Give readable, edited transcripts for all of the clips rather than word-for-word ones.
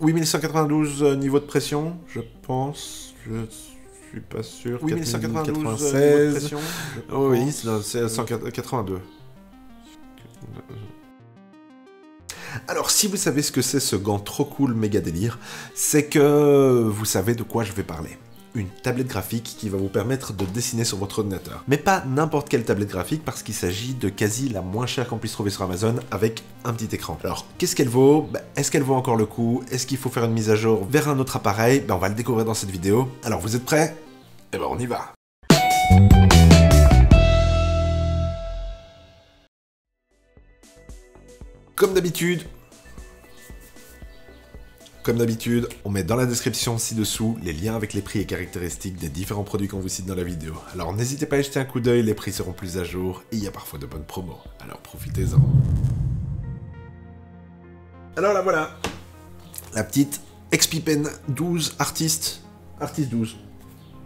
8192 niveau de pression, je pense. Je suis pas sûr. 8192 96. pression. Oh oui, c'est 182. Alors, si vous savez ce que c'est ce gant trop cool, méga délire, c'est que vous savez de quoi je vais parler. Une tablette graphique qui va vous permettre de dessiner sur votre ordinateur. Mais pas n'importe quelle tablette graphique, parce qu'il s'agit de quasi la moins chère qu'on puisse trouver sur Amazon, avec un petit écran. Alors, qu'est-ce qu'elle vaut? Est-ce qu'elle vaut encore le coup? Est-ce qu'il faut faire une mise à jour vers un autre appareil? On va le découvrir dans cette vidéo. Alors, vous êtes prêts? Eh ben, on y va. Comme d'habitude, on met dans la description ci-dessous les liens avec les prix et caractéristiques des différents produits qu'on vous cite dans la vidéo. Alors n'hésitez pas à y jeter un coup d'œil, les prix seront plus à jour et il y a parfois de bonnes promos. Alors profitez-en. Alors là voilà, la petite XP Pen 12 Artist 12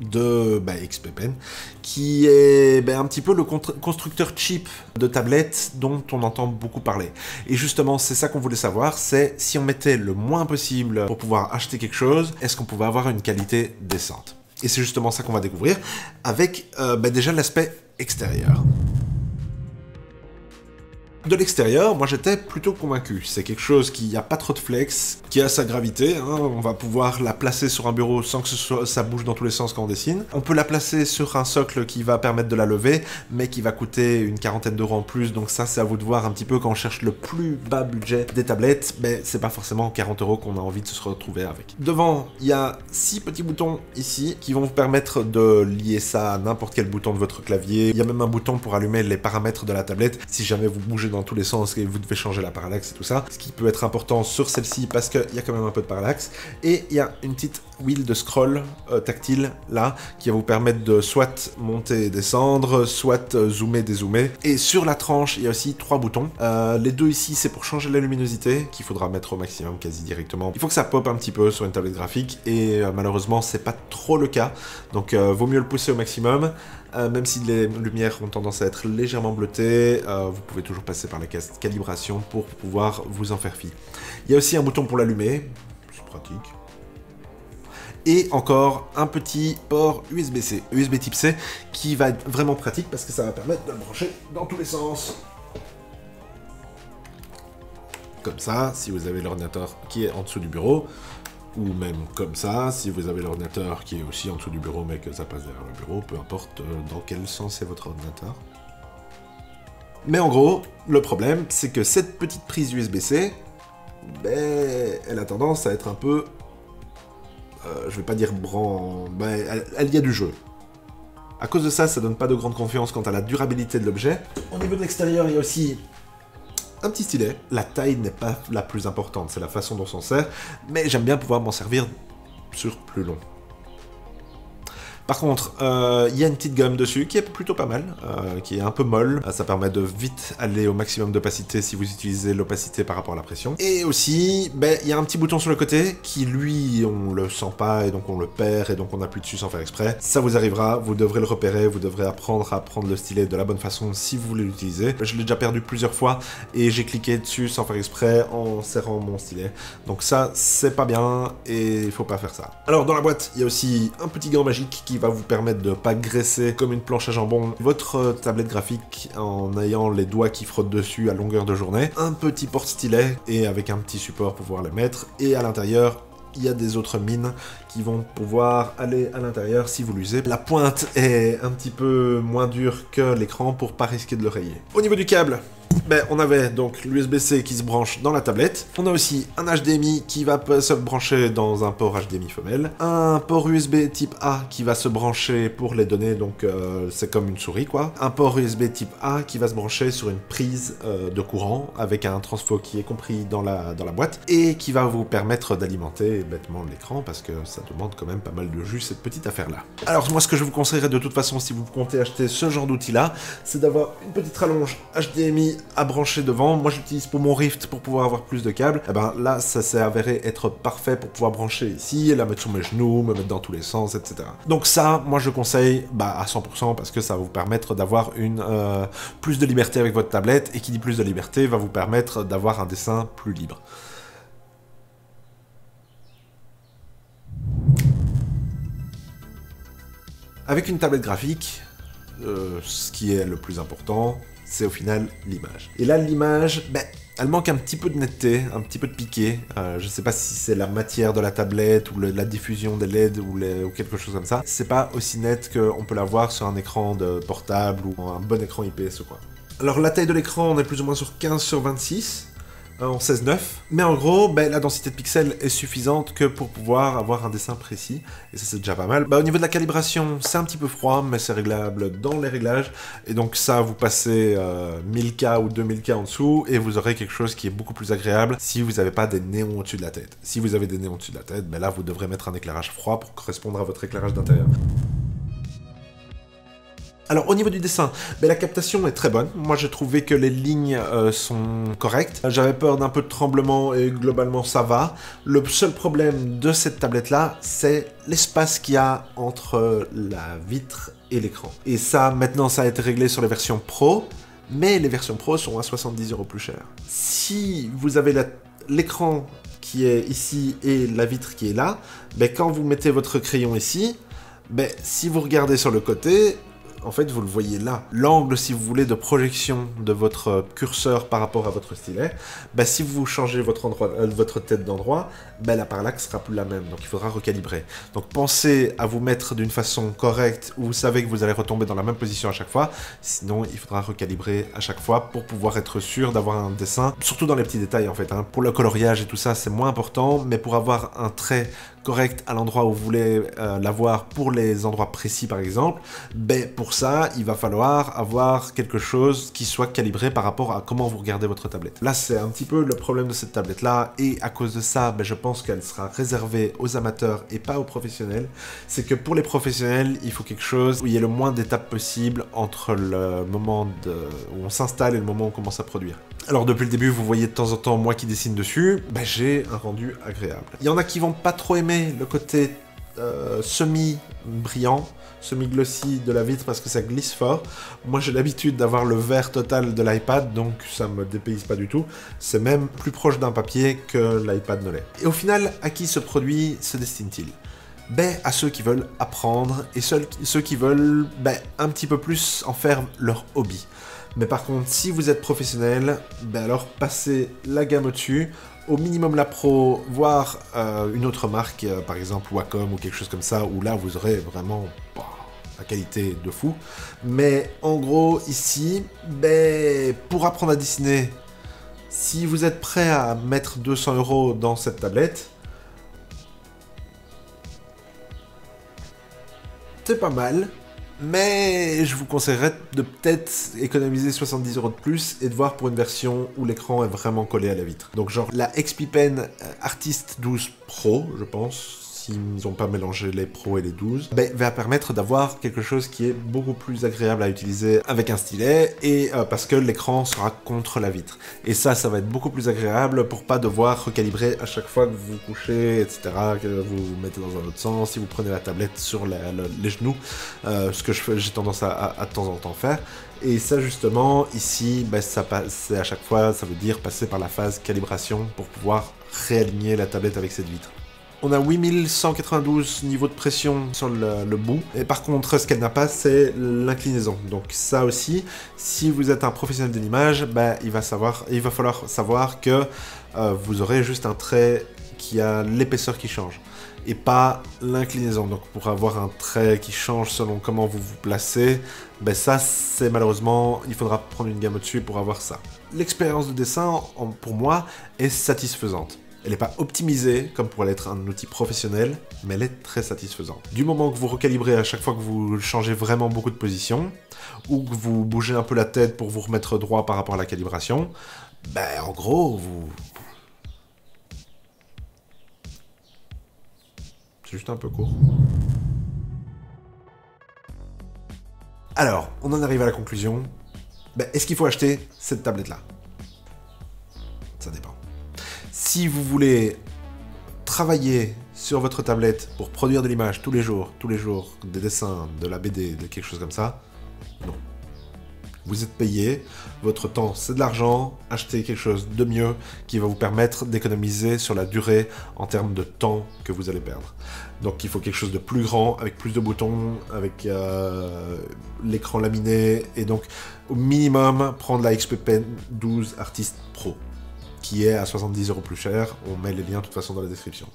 de XP Pen, qui est un petit peu le constructeur cheap de tablettes dont on entend beaucoup parler. Et justement, c'est ça qu'on voulait savoir, c'est si on mettait le moins possible pour pouvoir acheter quelque chose, est-ce qu'on pouvait avoir une qualité décente? Et c'est justement ça qu'on va découvrir avec déjà l'aspect extérieur. De l'extérieur, moi j'étais plutôt convaincu. C'est quelque chose qui n'a pas trop de flex, qui a sa gravité. On va pouvoir la placer sur un bureau sans que ça bouge dans tous les sens quand on dessine. On peut la placer sur un socle qui va permettre de la lever, mais qui va coûter une quarantaine d'euros en plus. Donc ça, c'est à vous de voir un petit peu quand on cherche le plus bas budget des tablettes. Mais c'est pas forcément 40 euros qu'on a envie de se retrouver avec. Devant, il y a 6 petits boutons ici qui vont vous permettre de lier ça à n'importe quel bouton de votre clavier. Il y a même un bouton pour allumer les paramètres de la tablette si jamais vous bougez dans tous les sens et vous devez changer la parallaxe et tout ça, ce qui peut être important sur celle-ci parce qu'il y a quand même un peu de parallaxe. Et il y a une petite wheel de scroll tactile là qui va vous permettre de soit monter et descendre, soit zoomer, dézoomer. Et sur la tranche, il y a aussi 3 boutons. Les deux ici, c'est pour changer la luminosité qu'il faudra mettre au maximum quasi directement. Il faut que ça pop un petit peu sur une tablette graphique et malheureusement, c'est pas trop le cas. Donc vaut mieux le pousser au maximum. Même si les lumières ont tendance à être légèrement bleutées, vous pouvez toujours passer par la case calibration pour pouvoir vous en faire fi. Il y a aussi un bouton pour l'allumer, c'est pratique. Et encore un petit port USB-C, USB type C, qui va être vraiment pratique parce que ça va permettre de le brancher dans tous les sens. Comme ça, si vous avez l'ordinateur qui est en dessous du bureau, ou même comme ça, si vous avez l'ordinateur qui est aussi en dessous du bureau mais que ça passe derrière le bureau, peu importe dans quel sens est votre ordinateur. Mais en gros, le problème, c'est que cette petite prise USB-C, elle a tendance à être un peu... je vais pas dire elle y a du jeu. À cause de ça, ça donne pas de grande confiance quant à la durabilité de l'objet. Au niveau de l'extérieur, il y a aussi un petit stylet. La taille n'est pas la plus importante, c'est la façon dont on s'en sert, mais j'aime bien pouvoir m'en servir sur plus long. Par contre, il y a une petite gomme dessus qui est plutôt pas mal, qui est un peu molle. Ça permet de vite aller au maximum d'opacité si vous utilisez l'opacité par rapport à la pression. Et aussi, il y a un petit bouton sur le côté qui, lui, on le sent pas et donc on le perd et donc on appuie dessus sans faire exprès. Ça vous arrivera, vous devrez le repérer, vous devrez apprendre à prendre le stylet de la bonne façon si vous voulez l'utiliser. Je l'ai déjà perdu plusieurs fois et j'ai cliqué dessus sans faire exprès en serrant mon stylet. Donc ça, c'est pas bien et il faut pas faire ça. Alors dans la boîte, il y a aussi un petit gant magique qui va vous permettre de ne pas graisser comme une planche à jambon votre tablette graphique en ayant les doigts qui frottent dessus à longueur de journée. Un petit porte-stylet et avec un petit support pour pouvoir les mettre. Et à l'intérieur, il y a des autres mines qui vont pouvoir aller à l'intérieur si vous l'usez. La pointe est un petit peu moins dure que l'écran pour pas risquer de le rayer. Au niveau du câble, on avait donc l'USB-C qui se branche dans la tablette. On a aussi un HDMI qui va se brancher dans un port HDMI femelle. Un port USB type A qui va se brancher pour les données, donc c'est comme une souris quoi. Un port USB type A qui va se brancher sur une prise de courant avec un transfo qui est compris dans la boîte et qui va vous permettre d'alimenter bêtement l'écran parce que ça demande quand même pas mal de jus cette petite affaire là. Alors moi ce que je vous conseillerais de toute façon si vous comptez acheter ce genre d'outil là, c'est d'avoir une petite rallonge HDMI à brancher devant. Moi j'utilise pour mon Rift pour pouvoir avoir plus de câbles. Et là ça s'est avéré être parfait pour pouvoir brancher ici, la mettre sur mes genoux, me mettre dans tous les sens, etc. Donc ça, moi je conseille à 100% parce que ça va vous permettre d'avoir une plus de liberté avec votre tablette et qui dit plus de liberté va vous permettre d'avoir un dessin plus libre. Avec une tablette graphique, ce qui est le plus important, c'est au final l'image. Et là, l'image, elle manque un petit peu de netteté, un petit peu de piqué. Je sais pas si c'est la matière de la tablette ou la diffusion des LED ou quelque chose comme ça. C'est pas aussi net qu'on peut l'avoir sur un écran de portable ou un bon écran IPS ou quoi. Alors la taille de l'écran, on est plus ou moins sur 15/26. En 16:9, mais en gros, la densité de pixels est suffisante que pour pouvoir avoir un dessin précis, et ça c'est déjà pas mal. Au niveau de la calibration, c'est un petit peu froid, mais c'est réglable dans les réglages, et donc ça, vous passez 1000K ou 2000K en dessous, et vous aurez quelque chose qui est beaucoup plus agréable si vous n'avez pas des néons au-dessus de la tête. Si vous avez des néons au-dessus de la tête, là vous devrez mettre un éclairage froid pour correspondre à votre éclairage d'intérieur. Alors au niveau du dessin, la captation est très bonne. Moi j'ai trouvé que les lignes sont correctes. J'avais peur d'un peu de tremblement et globalement ça va. Le seul problème de cette tablette là, c'est l'espace qu'il y a entre la vitre et l'écran. Et ça, maintenant ça a été réglé sur les versions Pro, mais les versions Pro sont à 70 € plus chères. Si vous avez l'écran qui est ici et la vitre qui est là, quand vous mettez votre crayon ici, si vous regardez sur le côté, en fait, vous le voyez là. L'angle, si vous voulez, de projection de votre curseur par rapport à votre stylet, si vous changez votre tête d'endroit, la parallaxe sera plus la même, donc il faudra recalibrer. Donc pensez à vous mettre d'une façon correcte, où vous savez que vous allez retomber dans la même position à chaque fois, sinon il faudra recalibrer à chaque fois pour pouvoir être sûr d'avoir un dessin, surtout dans les petits détails en fait. Pour le coloriage et tout ça, c'est moins important, mais pour avoir un trait correct à l'endroit où vous voulez l'avoir pour les endroits précis par exemple, pour ça, il va falloir avoir quelque chose qui soit calibré par rapport à comment vous regardez votre tablette. Là, c'est un petit peu le problème de cette tablette-là, et à cause de ça, je pense qu'elle sera réservée aux amateurs et pas aux professionnels. C'est que pour les professionnels, il faut quelque chose où il y ait le moins d'étapes possible entre le moment où on s'installe et le moment où on commence à produire. Alors depuis le début, vous voyez de temps en temps moi qui dessine dessus, j'ai un rendu agréable. Il y en a qui vont pas trop aimer le côté semi-brillant, semi-glossy de la vitre parce que ça glisse fort. Moi j'ai l'habitude d'avoir le vert total de l'iPad, donc ça me dépayse pas du tout. C'est même plus proche d'un papier que l'iPad ne l'est. Et au final, à qui ce produit se destine-t-il ? À ceux qui veulent apprendre et ceux qui veulent un petit peu plus en faire leur hobby. Mais par contre, si vous êtes professionnel, alors passez la gamme au-dessus, au minimum la Pro, voire une autre marque, par exemple Wacom ou quelque chose comme ça, où là vous aurez vraiment la qualité de fou. Mais en gros, ici, pour apprendre à dessiner, si vous êtes prêt à mettre 200 € dans cette tablette, c'est pas mal. Mais je vous conseillerais de peut-être économiser 70 € de plus et de voir pour une version où l'écran est vraiment collé à la vitre. Donc genre la XP Pen Artist 12 Pro, je pense, s'ils n'ont pas mélangé les Pro et les 12, va permettre d'avoir quelque chose qui est beaucoup plus agréable à utiliser avec un stylet, et parce que l'écran sera contre la vitre. Et ça va être beaucoup plus agréable pour pas devoir recalibrer à chaque fois que vous vous couchez, etc., que vous vous mettez dans un autre sens, si vous prenez la tablette sur les genoux, ce que j'ai tendance à de temps en temps faire. Et ça justement, ici, c'est à chaque fois, ça veut dire passer par la phase calibration pour pouvoir réaligner la tablette avec cette vitre. On a 8192 niveaux de pression sur le bout, et par contre, ce qu'elle n'a pas, c'est l'inclinaison. Donc ça aussi, si vous êtes un professionnel de l'image, il va falloir savoir que vous aurez juste un trait qui a l'épaisseur qui change, et pas l'inclinaison. Donc pour avoir un trait qui change selon comment vous vous placez, ça, c'est malheureusement, il faudra prendre une gamme au-dessus pour avoir ça. L'expérience de dessin, pour moi, est satisfaisante. Elle n'est pas optimisée comme pourrait l'être un outil professionnel, mais elle est très satisfaisante. Du moment que vous recalibrez à chaque fois que vous changez vraiment beaucoup de position, ou que vous bougez un peu la tête pour vous remettre droit par rapport à la calibration, en gros, c'est juste un peu court. Alors, on en arrive à la conclusion. Est-ce qu'il faut acheter cette tablette-là ? Ça dépend. Si vous voulez travailler sur votre tablette pour produire de l'image tous les jours, des dessins, de la BD, de quelque chose comme ça, non. Vous êtes payé, votre temps c'est de l'argent, achetez quelque chose de mieux qui va vous permettre d'économiser sur la durée en termes de temps que vous allez perdre. Donc il faut quelque chose de plus grand, avec plus de boutons, avec l'écran laminé, et donc au minimum prendre la XP Pen 12 Artist Pro, qui est à 70 € plus cher. On met les liens de toute façon dans la description.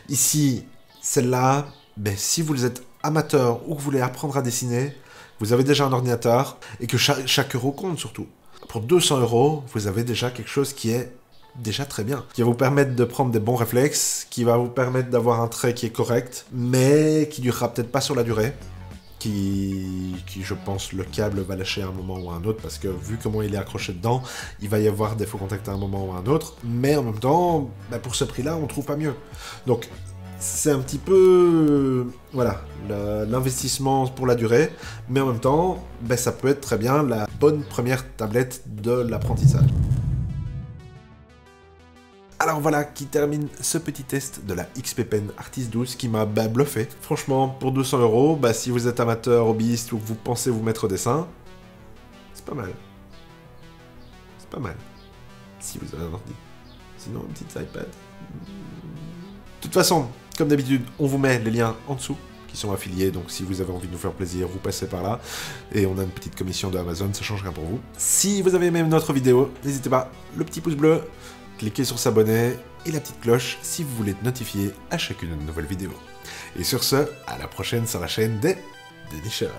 Ici, celle-là, ben, si vous êtes amateur ou que vous voulez apprendre à dessiner, vous avez déjà un ordinateur, et que chaque euro compte surtout. Pour 200 €, vous avez déjà quelque chose qui est déjà très bien, qui va vous permettre de prendre des bons réflexes, qui va vous permettre d'avoir un trait qui est correct, mais qui durera peut-être pas sur la durée, qui je pense, le câble va lâcher à un moment ou à un autre, parce que vu comment il est accroché dedans, il va y avoir des faux contacts à un moment ou à un autre, mais en même temps, bah pour ce prix-là, on trouve pas mieux. Donc, c'est un petit peu, voilà, l'investissement pour la durée, mais en même temps, ben, ça peut être très bien la bonne première tablette de l'apprentissage. Alors voilà qui termine ce petit test de la XP Pen Artist 12 qui m'a bluffé. Franchement, pour 200 €, bah, si vous êtes amateur, hobbyiste ou que vous pensez vous mettre au dessin, c'est pas mal. C'est pas mal. Si vous avez un ordi. Sinon, une petite iPad. De toute façon, comme d'habitude, on vous met les liens en dessous qui sont affiliés, donc si vous avez envie de nous faire plaisir, vous passez par là, et on a une petite commission de Amazon, ça change rien pour vous. Si vous avez aimé notre vidéo, n'hésitez pas, le petit pouce bleu, cliquez sur s'abonner, et la petite cloche si vous voulez être notifié à chacune de nos nouvelles vidéos. Et sur ce, à la prochaine sur la chaîne des dénicheurs.